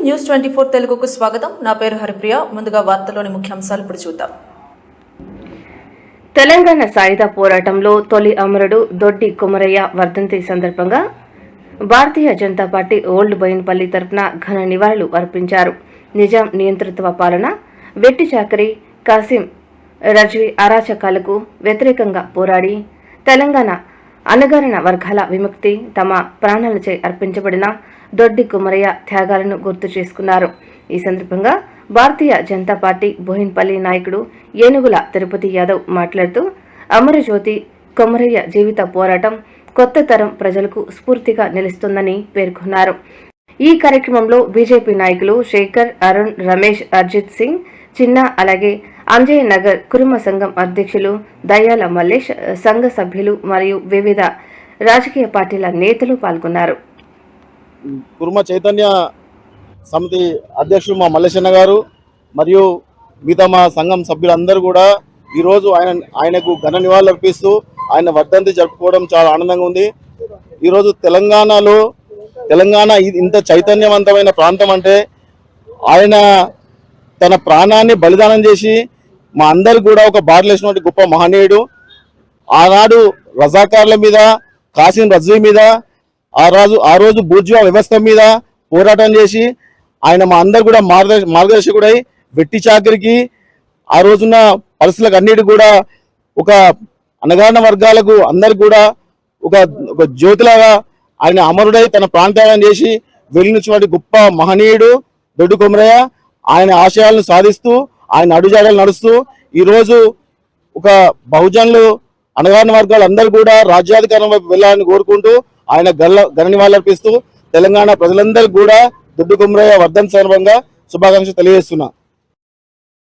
News 24 తెలుగుకు స్వాగతం. నా పేరు హరిప్రియ. ముందుగా వార్తల్లోని ముఖ్యాంశాలు ఇప్పుడు చూద్దాం. తెలంగాణ సాయుధ పోరాటంలో తొలి అమరుడు దొడ్డి కొమరయ్య వర్ధంతి సందర్భంగా భారతీయ జనతా పార్టీ ఓల్డ్ బోయిన్పల్లి తరఫున ఘన నివాళులు అర్పించారు. నిజాం నియంతృత్వ పాలన, వెట్టి చాకరీ, కాసిం రజ్వీ అరాచకాలకు వ్యతిరేకంగా పోరాడి తెలంగాణ అణగారిన వర్గాల విముక్తి తమ ప్రాణాలచే అర్పించబడిన దొడ్డి కొమరయ్య త్యాగాలను గుర్తు చేసుకున్నారు. ఈ సందర్భంగా భారతీయ జనతా పార్టీ బోయిన్పల్లి నాయకుడు ఏనుగుల తిరుపతి యాదవ్ మాట్లాడుతూ అమరజ్యోతి కొమరయ్య జీవిత పోరాటం కొత్త తరం ప్రజలకు స్ఫూర్తిగా నిలుస్తుందని పేర్కొన్నారు. ఈ కార్యక్రమంలో బీజేపీ నాయకులు శేఖర్, అరుణ్, రమేష్, అర్జిత్ సింగ్, చిన్న, అలాగే అంజయ్ నగర్ కురుమ సంఘం అధ్యక్షులు దయాల మల్లేష్, సంఘ సభ్యులు మరియు వివిధ రాజకీయ పార్టీల నేతలు పాల్గొన్నారు. కురుమ చైతన్య సమితి అధ్యక్షులు మా మల్లేశన్న గారు మరియు మిగతా మా సంఘం సభ్యులందరూ కూడా ఈరోజు ఆయనకు ఘన నివాళులు అర్పిస్తూ ఆయన వర్ధంతి జరుపుకోవడం చాలా ఆనందంగా ఉంది. ఈరోజు తెలంగాణ ఇంత చైతన్యవంతమైన ప్రాంతం అంటే ఆయన తన ప్రాణాన్ని బలిదానం చేసి మా అందరికి కూడా ఒక బాటలేసినటువంటి గొప్ప మహనీయుడు. ఆనాడు రజాకార్ల మీద, కాసిం రజ్వీ మీద, ఆ రోజు బూర్జువా వ్యవస్థ మీద పోరాటం చేసి ఆయన మా అందరు కూడా మార్గదర్శకుడై వెట్టి చాకరికి ఆ రోజున్న పరిస్థితులకు అన్నిటి కూడా ఒక అణగారిన వర్గాలకు అందరికి కూడా ఒక జ్యోతిలాగా ఆయన అమరుడై తన ప్రాంతాలను చేసి వెళ్ళినటువంటి గొప్ప మహనీయుడు దొడ్డి కొమరయ్య. ఆయన ఆశయాలను సాధిస్తూ ఆయన అడుగుజాడలు నడుస్తూ ఈరోజు ఒక బహుజనులు అణగారిన వర్గాలు అందరూ కూడా రాజ్యాధికారం వైపు వెళ్ళాలని కోరుకుంటూ ఆయన ఘన నివాళులర్పిస్తూ తెలంగాణ ప్రజలందరికీ కూడా దొడ్డి కొమరయ్య వర్ధంతి సందర్భంగా శుభాకాంక్షలు తెలియజేస్తున్నా.